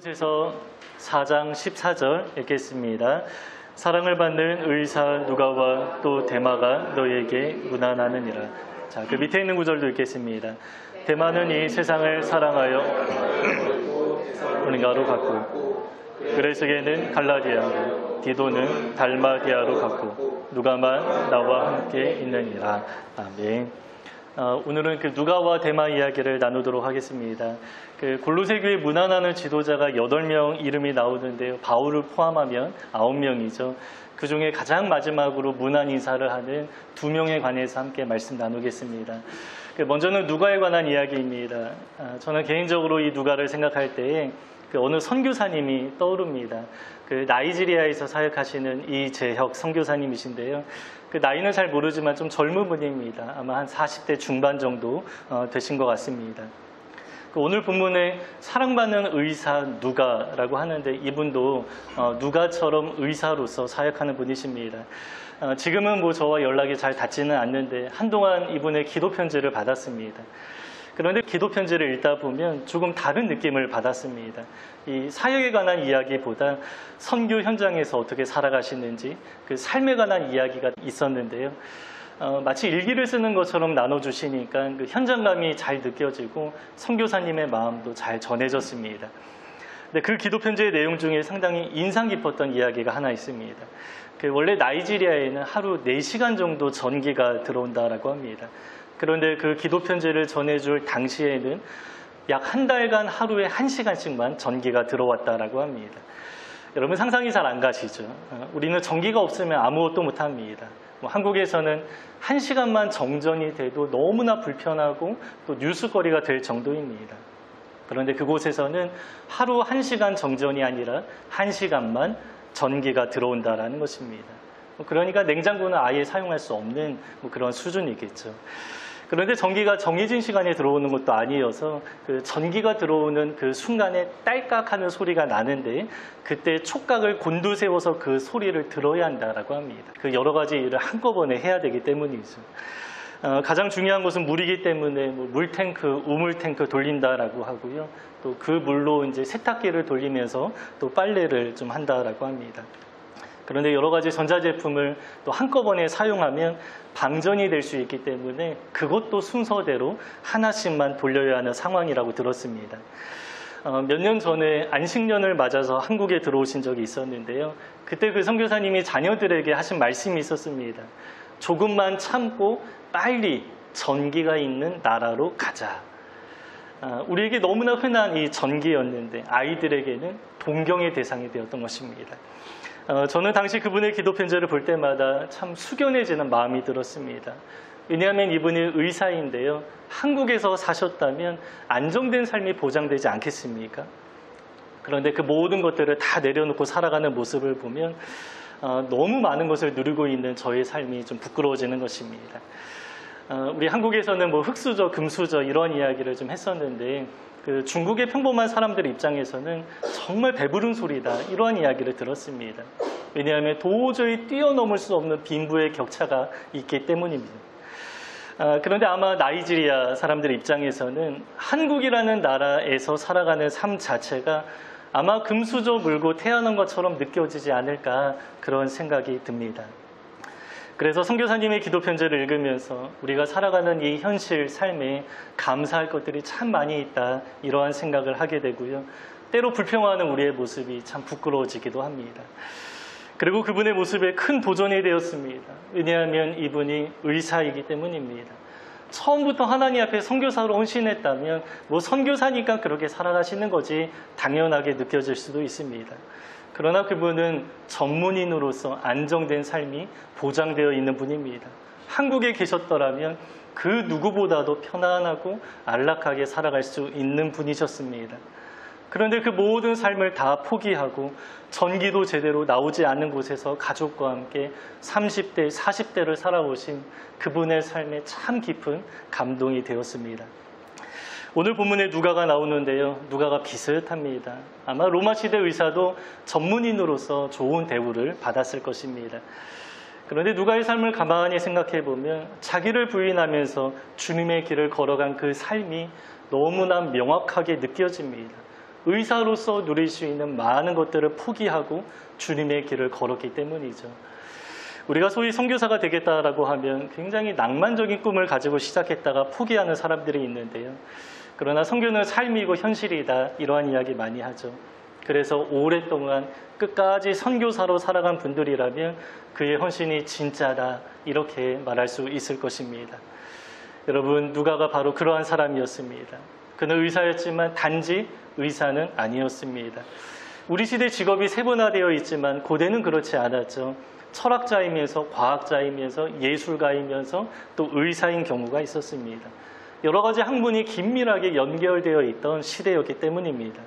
에서 4장 14절 읽겠습니다. 사랑을 받는 의사 누가와 또 데마가 너희에게 문안하느니라. 자, 그 밑에 있는 구절도 읽겠습니다. 데마는 이 세상을 사랑하여 우리가로 갔고 그레스게는 갈라디아로 디도는 달마디아로 갔고 누가만 나와 함께 있느니라. 아멘. 오늘은 그 누가와 데마 이야기를 나누도록 하겠습니다. 그 골로새 교회 문안하는 지도자가 8명 이름이 나오는데요. 바울을 포함하면 9명이죠. 그 중에 가장 마지막으로 문안 인사를 하는 2명에 관해서 함께 말씀 나누겠습니다. 먼저는 누가에 관한 이야기입니다. 저는 개인적으로 이 누가를 생각할 때에 어느 선교사님이 떠오릅니다. 그 나이지리아에서 사역하시는 이재혁 선교사님이신데요. 그 나이는 잘 모르지만 좀 젊은 분입니다. 아마 한 40대 중반 정도 되신 것 같습니다. 오늘 본문에 사랑받는 의사 누가라고 하는데 이분도 누가처럼 의사로서 사역하는 분이십니다. 지금은 뭐 저와 연락이 잘 닿지는 않는데 한동안 이분의 기도 편지를 받았습니다. 그런데 기도 편지를 읽다 보면 조금 다른 느낌을 받았습니다. 이 사역에 관한 이야기보다 선교 현장에서 어떻게 살아가시는지 그 삶에 관한 이야기가 있었는데요. 마치 일기를 쓰는 것처럼 나눠주시니까 그 현장감이 잘 느껴지고 선교사님의 마음도 잘 전해졌습니다. 근데 그 기도 편지의 내용 중에 상당히 인상 깊었던 이야기가 하나 있습니다. 원래 나이지리아에는 하루 4시간 정도 전기가 들어온다라고 합니다. 그런데 그 기도 편지를 전해줄 당시에는 약 한 달간 하루에 1시간씩만 전기가 들어왔다라고 합니다. 여러분 상상이 잘 안 가시죠? 우리는 전기가 없으면 아무것도 못합니다. 한국에서는 1시간만 정전이 돼도 너무나 불편하고 또 뉴스거리가 될 정도입니다. 그런데 그곳에서는 하루 1시간 정전이 아니라 1시간만 전기가 들어온다라는 것입니다. 그러니까 냉장고는 아예 사용할 수 없는 그런 수준이겠죠. 그런데 전기가 정해진 시간에 들어오는 것도 아니어서 그 전기가 들어오는 그 순간에 딸깍 하는 소리가 나는데 그때 촉각을 곤두세워서 그 소리를 들어야 한다라고 합니다. 그 여러 가지 일을 한꺼번에 해야 되기 때문이죠. 가장 중요한 것은 물이기 때문에 물탱크, 우물탱크 돌린다라고 하고요. 또 그 물로 이제 세탁기를 돌리면서 또 빨래를 좀 한다라고 합니다. 그런데 여러 가지 전자제품을 또 한꺼번에 사용하면 방전이 될 수 있기 때문에 그것도 순서대로 하나씩만 돌려야 하는 상황이라고 들었습니다. 몇 년 전에 안식년을 맞아서 한국에 들어오신 적이 있었는데요. 그때 그 선교사님이 자녀들에게 하신 말씀이 있었습니다. 조금만 참고 빨리 전기가 있는 나라로 가자. 우리에게 너무나 흔한 이 전기였는데 아이들에게는 동경의 대상이 되었던 것입니다. 저는 당시 그분의 기도 편지를 볼 때마다 참 숙연해지는 마음이 들었습니다. 왜냐하면 이분이 의사인데요. 한국에서 사셨다면 안정된 삶이 보장되지 않겠습니까? 그런데 그 모든 것들을 다 내려놓고 살아가는 모습을 보면 너무 많은 것을 누리고 있는 저의 삶이 좀 부끄러워지는 것입니다. 우리 한국에서는 흙수저, 금수저 이런 이야기를 좀 했었는데 그 중국의 평범한 사람들 입장에서는 정말 배부른 소리다 이러한 이야기를 들었습니다. 왜냐하면 도저히 뛰어넘을 수 없는 빈부의 격차가 있기 때문입니다. 그런데 아마 나이지리아 사람들 입장에서는 한국이라는 나라에서 살아가는 삶 자체가 아마 금수저 물고 태어난 것처럼 느껴지지 않을까 그런 생각이 듭니다. 그래서 선교사님의 기도 편지를 읽으면서 우리가 살아가는 이 현실 삶에 감사할 것들이 참 많이 있다 이러한 생각을 하게 되고요. 때로 불평하는 우리의 모습이 참 부끄러워지기도 합니다. 그리고 그분의 모습에 큰 도전이 되었습니다. 왜냐하면 이분이 의사이기 때문입니다. 처음부터 하나님 앞에 선교사로 헌신했다면 선교사니까 그렇게 살아가시는 거지 당연하게 느껴질 수도 있습니다. 그러나 그분은 전문인으로서 안정된 삶이 보장되어 있는 분입니다. 한국에 계셨더라면 그 누구보다도 편안하고 안락하게 살아갈 수 있는 분이셨습니다. 그런데 그 모든 삶을 다 포기하고 전기도 제대로 나오지 않는 곳에서 가족과 함께 30대, 40대를 살아오신 그분의 삶에 참 깊은 감동이 되었습니다. 오늘 본문에 누가가 나오는데요. 누가가 비슷합니다. 아마 로마 시대 의사도 전문인으로서 좋은 대우를 받았을 것입니다. 그런데 누가의 삶을 가만히 생각해 보면 자기를 부인하면서 주님의 길을 걸어간 그 삶이 너무나 명확하게 느껴집니다. 의사로서 누릴 수 있는 많은 것들을 포기하고 주님의 길을 걸었기 때문이죠. 우리가 소위 선교사가 되겠다라고 하면 굉장히 낭만적인 꿈을 가지고 시작했다가 포기하는 사람들이 있는데요. 그러나 선교는 삶이고 현실이다, 이러한 이야기 많이 하죠. 그래서 오랫동안 끝까지 선교사로 살아간 분들이라면 그의 헌신이 진짜다, 이렇게 말할 수 있을 것입니다. 여러분, 누가가 바로 그러한 사람이었습니다. 그는 의사였지만 단지 의사는 아니었습니다. 우리 시대 직업이 세분화되어 있지만 고대는 그렇지 않았죠. 철학자이면서 과학자이면서 예술가이면서 또 의사인 경우가 있었습니다. 여러 가지 학문이 긴밀하게 연결되어 있던 시대였기 때문입니다.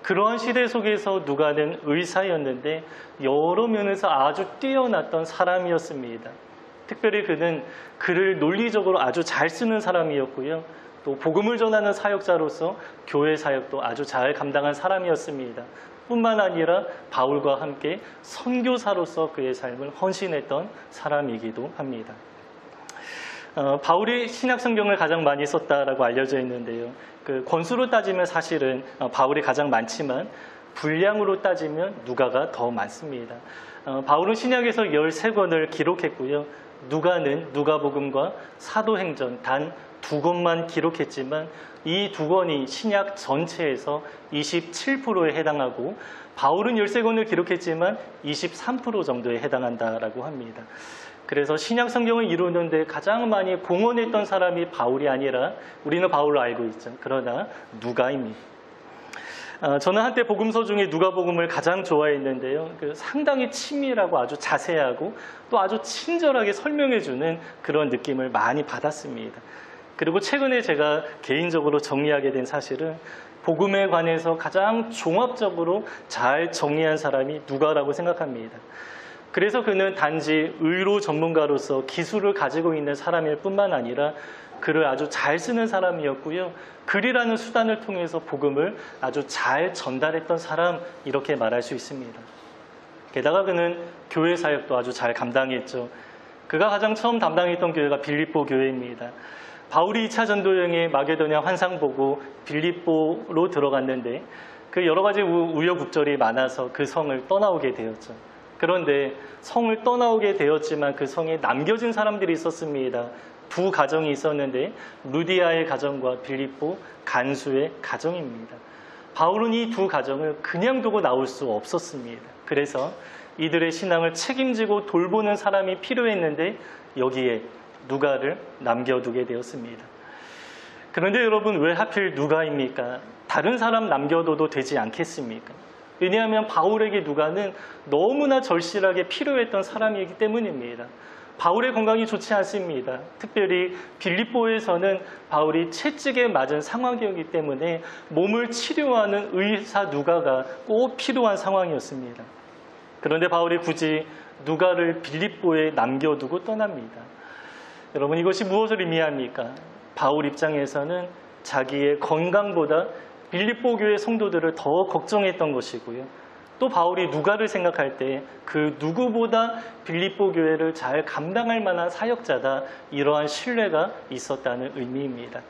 그러한 시대 속에서 누가는 의사였는데 여러 면에서 아주 뛰어났던 사람이었습니다. 특별히 그는 글을 논리적으로 아주 잘 쓰는 사람이었고요. 또 복음을 전하는 사역자로서 교회 사역도 아주 잘 감당한 사람이었습니다. 뿐만 아니라 바울과 함께 선교사로서 그의 삶을 헌신했던 사람이기도 합니다. 바울이 신약 성경을 가장 많이 썼다라고 알려져 있는데요. 그 권수로 따지면 사실은 바울이 가장 많지만 분량으로 따지면 누가가 더 많습니다. 바울은 신약에서 13권을 기록했고요. 누가는 누가복음과 사도행전 단 2권만 기록했지만 이 2권이 신약 전체에서 27%에 해당하고 바울은 13권을 기록했지만 23% 정도에 해당한다라고 합니다. 그래서 신약 성경을 이루는데 가장 많이 공헌했던 사람이 바울이 아니라 우리는 바울로 알고 있죠. 그러나 누가입니다. 저는 한때 복음서 중에 누가복음을 가장 좋아했는데요. 상당히 친밀하고 아주 자세하고 또 아주 친절하게 설명해주는 그런 느낌을 많이 받았습니다. 그리고 최근에 제가 개인적으로 정리하게 된 사실은 복음에 관해서 가장 종합적으로 잘 정리한 사람이 누가라고 생각합니다. 그래서 그는 단지 의로 전문가로서 기술을 가지고 있는 사람일 뿐만 아니라 글을 아주 잘 쓰는 사람이었고요. 글이라는 수단을 통해서 복음을 아주 잘 전달했던 사람, 이렇게 말할 수 있습니다. 게다가 그는 교회 사역도 아주 잘 감당했죠. 그가 가장 처음 담당했던 교회가 빌립보 교회입니다. 바울이 2차 전도 여행에 마게도냐 환상 보고 빌립보로 들어갔는데 그 여러 가지 우여곡절이 많아서 그 성을 떠나오게 되었죠. 그런데 성을 떠나오게 되었지만 그 성에 남겨진 사람들이 있었습니다. 두 가정이 있었는데 루디아의 가정과 빌립보 간수의 가정입니다. 바울은 이 두 가정을 그냥 두고 나올 수 없었습니다. 그래서 이들의 신앙을 책임지고 돌보는 사람이 필요했는데 여기에 누가를 남겨두게 되었습니다. 그런데 여러분, 왜 하필 누가입니까? 다른 사람 남겨둬도 되지 않겠습니까? 왜냐하면 바울에게 누가는 너무나 절실하게 필요했던 사람이기 때문입니다. 바울의 건강이 좋지 않습니다. 특별히 빌립보에서는 바울이 채찍에 맞은 상황이었기 때문에 몸을 치료하는 의사 누가가 꼭 필요한 상황이었습니다. 그런데 바울이 굳이 누가를 빌립보에 남겨두고 떠납니다. 여러분, 이것이 무엇을 의미합니까? 바울 입장에서는 자기의 건강보다 빌립보 교회 성도들을 더 걱정했던 것이고요. 또 바울이 누가를 생각할 때 그 누구보다 빌립보 교회를 잘 감당할 만한 사역자다, 이러한 신뢰가 있었다는 의미입니다.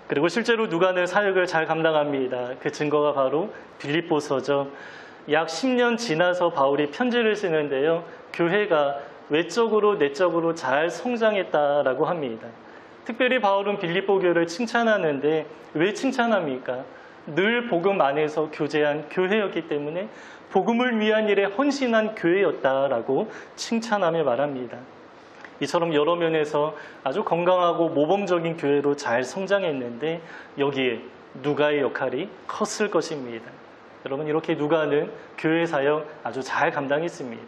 그리고 실제로 누가는 사역을 잘 감당합니다. 그 증거가 바로 빌립보서죠. 약 10년 지나서 바울이 편지를 쓰는데요. 교회가 외적으로 내적으로 잘 성장했다라고 합니다. 특별히 바울은 빌립보 교회를 칭찬하는데 왜 칭찬합니까? 늘 복음 안에서 교제한 교회였기 때문에 복음을 위한 일에 헌신한 교회였다라고 칭찬하며 말합니다. 이처럼 여러 면에서 아주 건강하고 모범적인 교회로 잘 성장했는데 여기에 누가의 역할이 컸을 것입니다. 여러분, 이렇게 누가는 교회 사역 아주 잘 감당했습니다.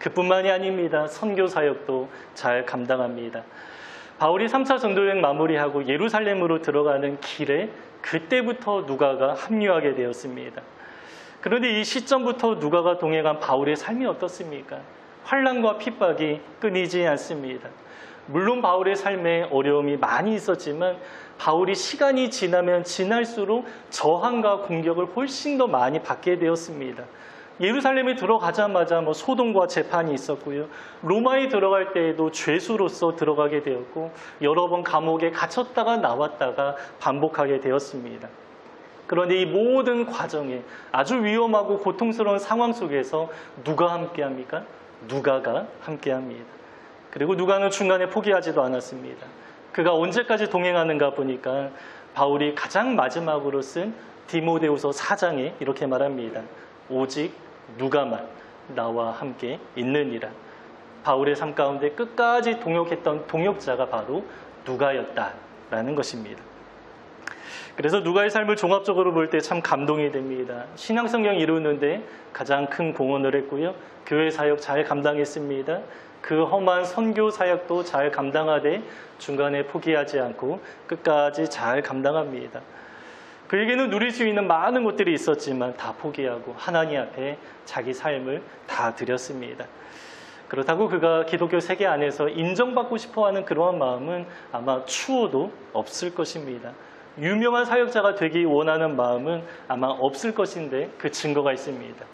그뿐만이 아닙니다. 선교 사역도 잘 감당합니다. 바울이 3차 전도여행 마무리하고 예루살렘으로 들어가는 길에 그때부터 누가가 합류하게 되었습니다. 그런데 이 시점부터 누가가 동행한 바울의 삶이 어떻습니까? 환난과 핍박이 끊이지 않습니다. 물론 바울의 삶에 어려움이 많이 있었지만 바울이 시간이 지나면 지날수록 저항과 공격을 훨씬 더 많이 받게 되었습니다. 예루살렘에 들어가자마자 소동과 재판이 있었고요. 로마에 들어갈 때에도 죄수로서 들어가게 되었고 여러 번 감옥에 갇혔다가 나왔다가 반복하게 되었습니다. 그런데 이 모든 과정에 아주 위험하고 고통스러운 상황 속에서 누가 함께합니까? 누가가 함께합니다. 그리고 누가는 중간에 포기하지도 않았습니다. 그가 언제까지 동행하는가 보니까 바울이 가장 마지막으로 쓴 디모데후서 4장에 이렇게 말합니다. 오직 누가만 나와 함께 있느니라. 바울의 삶 가운데 끝까지 동역했던 동역자가 바로 누가였다라는 것입니다. 그래서 누가의 삶을 종합적으로 볼 때 참 감동이 됩니다. 신앙성경 이루는데 가장 큰 공헌을 했고요. 교회 사역 잘 감당했습니다. 그 험한 선교 사역도 잘 감당하되 중간에 포기하지 않고 끝까지 잘 감당합니다. 그에게는 누릴 수 있는 많은 것들이 있었지만 다 포기하고 하나님 앞에 자기 삶을 다 드렸습니다. 그렇다고 그가 기독교 세계 안에서 인정받고 싶어하는 그러한 마음은 아마 추호도 없을 것입니다. 유명한 사역자가 되기 원하는 마음은 아마 없을 것인데 그 증거가 있습니다.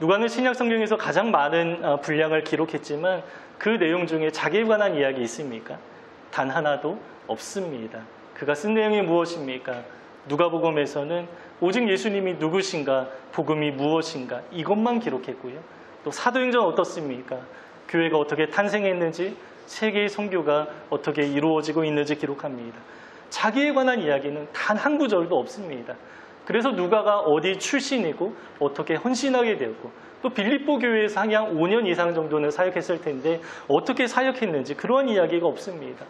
누가는 신약 성경에서 가장 많은 분량을 기록했지만 그 내용 중에 자기에 관한 이야기 있습니까? 단 하나도 없습니다. 그가 쓴 내용이 무엇입니까? 누가복음에서는 오직 예수님이 누구신가, 복음이 무엇인가 이것만 기록했고요. 또 사도행전 어떻습니까? 교회가 어떻게 탄생했는지, 세계의 선교가 어떻게 이루어지고 있는지 기록합니다. 자기에 관한 이야기는 단 한 구절도 없습니다. 그래서 누가가 어디 출신이고 어떻게 헌신하게 되었고 또 빌립보 교회에서 한 5년 이상 정도는 사역했을 텐데 어떻게 사역했는지 그런 이야기가 없습니다.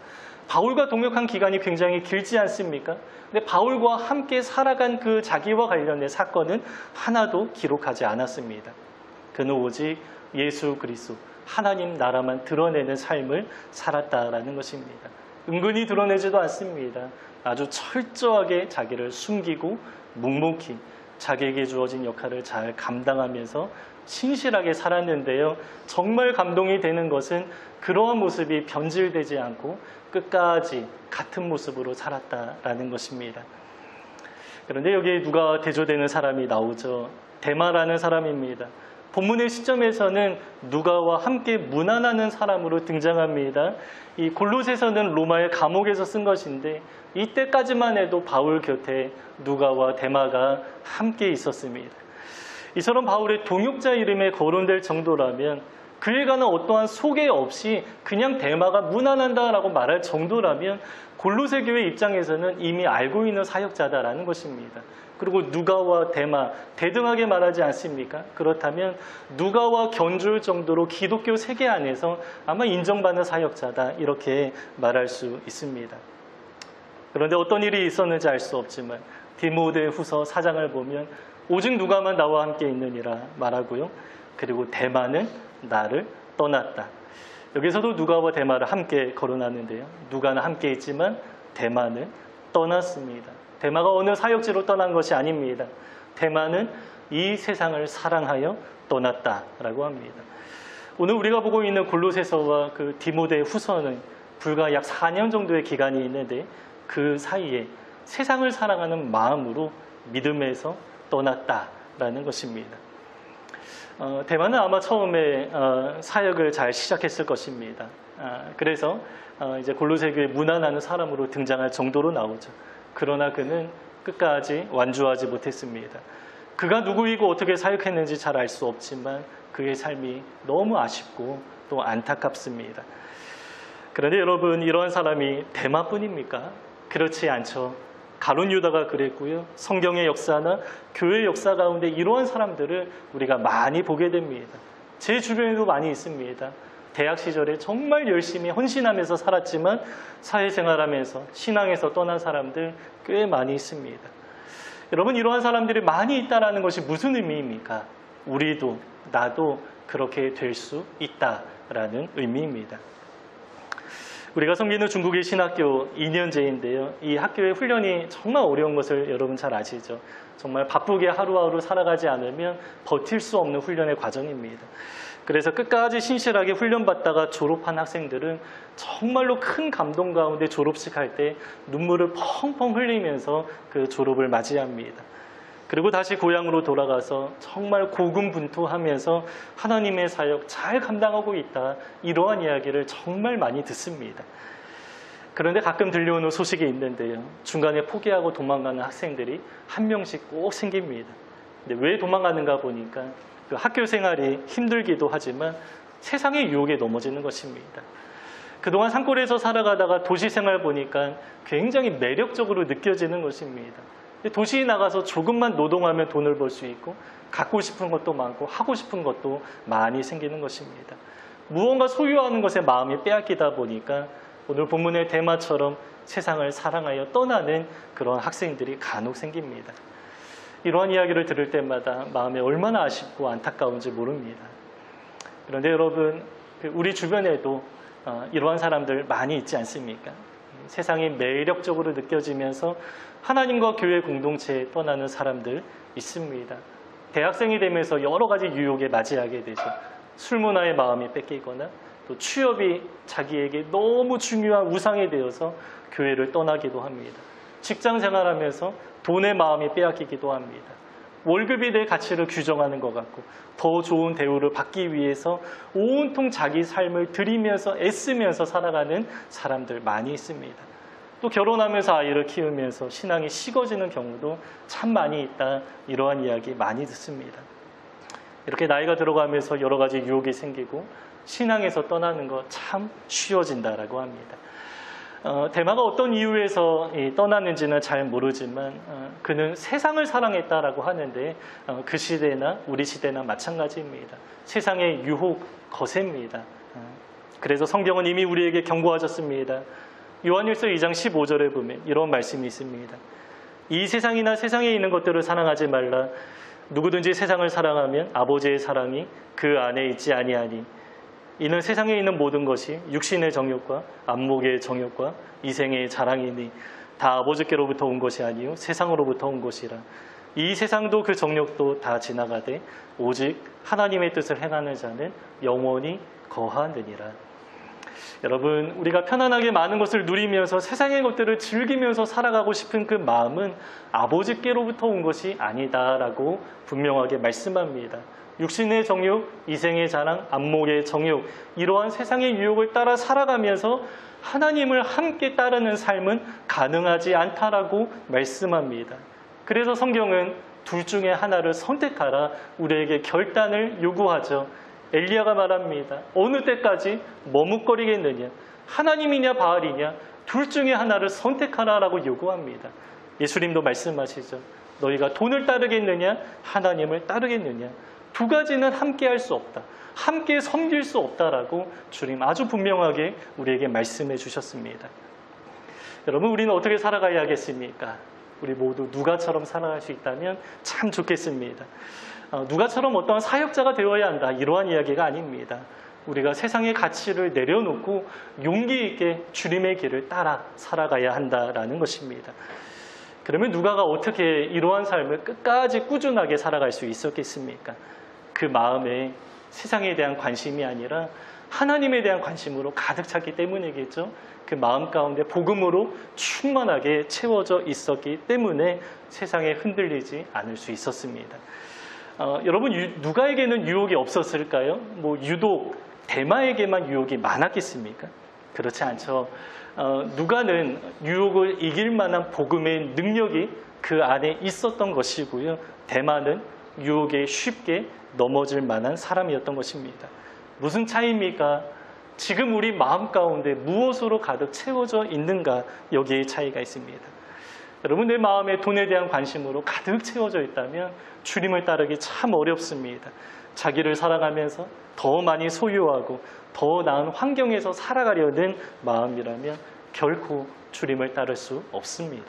바울과 동역한 기간이 굉장히 길지 않습니까? 근데 바울과 함께 살아간 그 자기와 관련된 사건은 하나도 기록하지 않았습니다. 그는 오직 예수 그리스도 하나님 나라만 드러내는 삶을 살았다라는 것입니다. 은근히 드러내지도 않습니다. 아주 철저하게 자기를 숨기고 묵묵히 자기에게 주어진 역할을 잘 감당하면서 신실하게 살았는데요. 정말 감동이 되는 것은 그러한 모습이 변질되지 않고 끝까지 같은 모습으로 살았다라는 것입니다. 그런데 여기에 누가 대조되는 사람이 나오죠. 데마라는 사람입니다. 본문의 시점에서는 누가와 함께 문안하는 사람으로 등장합니다. 이 골로새서는 로마의 감옥에서 쓴 것인데 이때까지만 해도 바울 곁에 누가와 데마가 함께 있었습니다. 이처럼 바울의 동역자 이름에 거론될 정도라면 그에 관한 어떠한 소개 없이 그냥 데마가 문안한다라고 말할 정도라면 골로새 교회 입장에서는 이미 알고 있는 사역자다라는 것입니다. 그리고 누가와 데마 대등하게 말하지 않습니까? 그렇다면 누가와 견줄 정도로 기독교 세계 안에서 아마 인정받는 사역자다 이렇게 말할 수 있습니다. 그런데 어떤 일이 있었는지 알 수 없지만 디모데후서 4장을 보면 오직 누가만 나와 함께 있느니라 말하고요. 그리고 데마는 나를 떠났다. 여기서도 누가와 데마를 함께 거론하는데요. 누가는 함께 있지만 데마는 떠났습니다. 데마가 어느 사역지로 떠난 것이 아닙니다. 데마는 이 세상을 사랑하여 떠났다라고 합니다. 오늘 우리가 보고 있는 골로새서와 그 디모데후서는 불과 약 4년 정도의 기간이 있는데 그 사이에 세상을 사랑하는 마음으로 믿음에서 떠났다라는 것입니다. 데마는 아마 처음에 사역을 잘 시작했을 것입니다. 그래서 이제 골로새 교회 문안하는 사람으로 등장할 정도로 나오죠. 그러나 그는 끝까지 완주하지 못했습니다. 그가 누구이고 어떻게 사역했는지 잘 알 수 없지만 그의 삶이 너무 아쉽고 또 안타깝습니다. 그런데 여러분, 이러한 사람이 데마뿐입니까? 그렇지 않죠. 가룟 유다가 그랬고요. 성경의 역사나 교회 역사 가운데 이러한 사람들을 우리가 많이 보게 됩니다. 제 주변에도 많이 있습니다. 대학 시절에 정말 열심히 헌신하면서 살았지만 사회생활하면서 신앙에서 떠난 사람들 꽤 많이 있습니다. 여러분, 이러한 사람들이 많이 있다는 것이 무슨 의미입니까? 우리도 나도 그렇게 될 수 있다라는 의미입니다. 우리가 섬기는 중국의 신학교 2년제인데요. 이 학교의 훈련이 정말 어려운 것을 여러분 잘 아시죠? 정말 바쁘게 하루하루 살아가지 않으면 버틸 수 없는 훈련의 과정입니다. 그래서 끝까지 신실하게 훈련받다가 졸업한 학생들은 정말로 큰 감동 가운데 졸업식 할 때 눈물을 펑펑 흘리면서 그 졸업을 맞이합니다. 그리고 다시 고향으로 돌아가서 정말 고군분투하면서 하나님의 사역 잘 감당하고 있다, 이러한 이야기를 정말 많이 듣습니다. 그런데 가끔 들려오는 소식이 있는데요. 중간에 포기하고 도망가는 학생들이 한 명씩 꼭 생깁니다. 근데 왜 도망가는가 보니까 그 학교 생활이 힘들기도 하지만 세상의 유혹에 넘어지는 것입니다. 그동안 산골에서 살아가다가 도시 생활 보니까 굉장히 매력적으로 느껴지는 것입니다. 도시에 나가서 조금만 노동하면 돈을 벌 수 있고 갖고 싶은 것도 많고 하고 싶은 것도 많이 생기는 것입니다. 무언가 소유하는 것에 마음이 빼앗기다 보니까 오늘 본문의 대마처럼 세상을 사랑하여 떠나는 그런 학생들이 간혹 생깁니다. 이러한 이야기를 들을 때마다 마음이 얼마나 아쉽고 안타까운지 모릅니다. 그런데 여러분, 우리 주변에도 이러한 사람들 많이 있지 않습니까? 세상이 매력적으로 느껴지면서 하나님과 교회 공동체에 떠나는 사람들 있습니다. 대학생이 되면서 여러 가지 유혹에 맞이하게 되죠. 술 문화의 마음이 뺏기거나 또 취업이 자기에게 너무 중요한 우상이 되어서 교회를 떠나기도 합니다. 직장 생활하면서 돈의 마음이 빼앗기기도 합니다. 월급이 내 가치를 규정하는 것 같고 더 좋은 대우를 받기 위해서 온통 자기 삶을 들이면서 애쓰면서 살아가는 사람들 많이 있습니다. 또 결혼하면서 아이를 키우면서 신앙이 식어지는 경우도 참 많이 있다. 이러한 이야기 많이 듣습니다. 이렇게 나이가 들어가면서 여러 가지 유혹이 생기고 신앙에서 떠나는 거 참 쉬워진다라고 합니다. 대마가 어떤 이유에서 떠났는지는 잘 모르지만 그는 세상을 사랑했다라고 하는데 그 시대나 우리 시대나 마찬가지입니다. 세상의 유혹 거셉니다. 그래서 성경은 이미 우리에게 경고하셨습니다. 요한일서 2장 15절에 보면 이런 말씀이 있습니다. 이 세상이나 세상에 있는 것들을 사랑하지 말라. 누구든지 세상을 사랑하면 아버지의 사랑이 그 안에 있지 아니하니 이는 세상에 있는 모든 것이 육신의 정욕과 안목의 정욕과 이생의 자랑이니 다 아버지께로부터 온 것이 아니요 세상으로부터 온 것이라. 이 세상도 그 정욕도 다 지나가되 오직 하나님의 뜻을 행하는 자는 영원히 거하느니라. 여러분, 우리가 편안하게 많은 것을 누리면서 세상의 것들을 즐기면서 살아가고 싶은 그 마음은 아버지께로부터 온 것이 아니다라고 분명하게 말씀합니다. 육신의 정욕, 이생의 자랑, 안목의 정욕, 이러한 세상의 유혹을 따라 살아가면서 하나님을 함께 따르는 삶은 가능하지 않다라고 말씀합니다. 그래서 성경은 둘 중에 하나를 선택하라 우리에게 결단을 요구하죠. 엘리야가 말합니다. 어느 때까지 머뭇거리겠느냐? 하나님이냐 바알이냐? 둘 중에 하나를 선택하라라고 요구합니다. 예수님도 말씀하시죠. 너희가 돈을 따르겠느냐? 하나님을 따르겠느냐? 두 가지는 함께 할 수 없다. 함께 섬길 수 없다라고 주님 아주 분명하게 우리에게 말씀해 주셨습니다. 여러분, 우리는 어떻게 살아가야 하겠습니까? 우리 모두 누가처럼 살아갈 수 있다면 참 좋겠습니다. 누가처럼 어떠한 사역자가 되어야 한다. 이러한 이야기가 아닙니다. 우리가 세상의 가치를 내려놓고 용기 있게 주님의 길을 따라 살아가야 한다라는 것입니다. 그러면 누가가 어떻게 이러한 삶을 끝까지 꾸준하게 살아갈 수 있었겠습니까? 그 마음에 세상에 대한 관심이 아니라 하나님에 대한 관심으로 가득 찼기 때문이겠죠. 그 마음 가운데 복음으로 충만하게 채워져 있었기 때문에 세상에 흔들리지 않을 수 있었습니다. 여러분, 누가에게는 유혹이 없었을까요? 유독 대마에게만 유혹이 많았겠습니까? 그렇지 않죠. 누가는 유혹을 이길 만한 복음의 능력이 그 안에 있었던 것이고요. 대마는 유혹에 쉽게 넘어질 만한 사람이었던 것입니다. 무슨 차이입니까? 지금 우리 마음 가운데 무엇으로 가득 채워져 있는가, 여기에 차이가 있습니다. 여러분, 내 마음에 돈에 대한 관심으로 가득 채워져 있다면 주님을 따르기 참 어렵습니다. 자기를 사랑하면서 더 많이 소유하고 더 나은 환경에서 살아가려는 마음이라면 결코 주님을 따를 수 없습니다.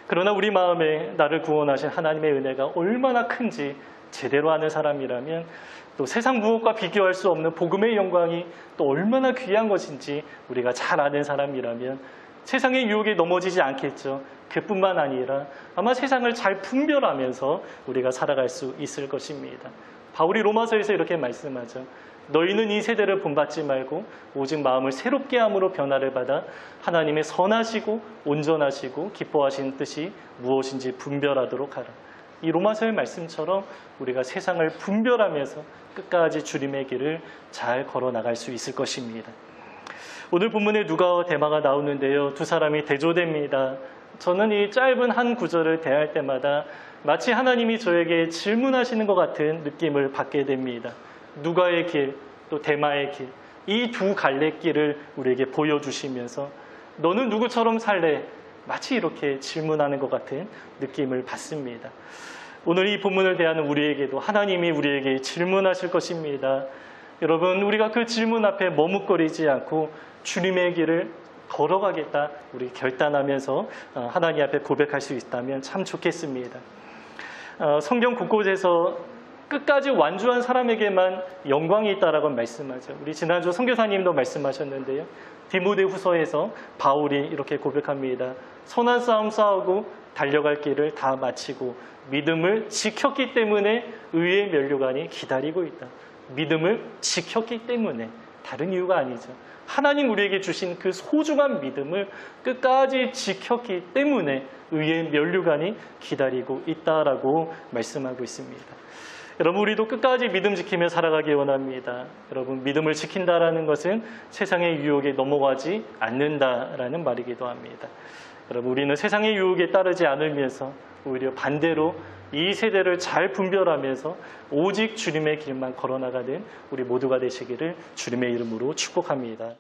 그러나 우리 마음에 나를 구원하신 하나님의 은혜가 얼마나 큰지 제대로 아는 사람이라면 또 세상 무엇과 비교할 수 없는 복음의 영광이 또 얼마나 귀한 것인지 우리가 잘 아는 사람이라면 세상의 유혹에 넘어지지 않겠죠. 그뿐만 아니라 아마 세상을 잘 분별하면서 우리가 살아갈 수 있을 것입니다. 바울이 로마서에서 이렇게 말씀하죠. 너희는 이 세대를 본받지 말고 오직 마음을 새롭게 함으로 변화를 받아 하나님의 선하시고 온전하시고 기뻐하시는 뜻이 무엇인지 분별하도록 하라. 이 로마서의 말씀처럼 우리가 세상을 분별하면서 끝까지 주님의 길을 잘 걸어나갈 수 있을 것입니다. 오늘 본문에 누가와 데마가 나오는데요. 두 사람이 대조됩니다. 저는 이 짧은 한 구절을 대할 때마다 마치 하나님이 저에게 질문하시는 것 같은 느낌을 받게 됩니다. 누가의 길, 또 데마의 길, 이 두 갈래길을 우리에게 보여주시면서 너는 누구처럼 살래? 마치 이렇게 질문하는 것 같은 느낌을 받습니다. 오늘 이 본문을 대하는 우리에게도 하나님이 우리에게 질문하실 것입니다. 여러분, 우리가 그 질문 앞에 머뭇거리지 않고 주님의 길을 걸어가겠다 우리 결단하면서 하나님 앞에 고백할 수 있다면 참 좋겠습니다. 성경 곳곳에서 끝까지 완주한 사람에게만 영광이 있다라고 말씀하죠. 우리 지난주 선교사님도 말씀하셨는데요. 디모데후서에서 바울이 이렇게 고백합니다. 선한 싸움 싸우고 달려갈 길을 다 마치고 믿음을 지켰기 때문에 의의 면류관이 기다리고 있다. 믿음을 지켰기 때문에, 다른 이유가 아니죠. 하나님 우리에게 주신 그 소중한 믿음을 끝까지 지켰기 때문에 의의 면류관이 기다리고 있다라고 말씀하고 있습니다. 여러분, 우리도 끝까지 믿음 지키며 살아가기 원합니다. 여러분, 믿음을 지킨다라는 것은 세상의 유혹에 넘어가지 않는다라는 말이기도 합니다. 여러분, 우리는 세상의 유혹에 따르지 않으면서 오히려 반대로 이 세대를 잘 분별하면서 오직 주님의 길만 걸어나가는 우리 모두가 되시기를 주님의 이름으로 축복합니다.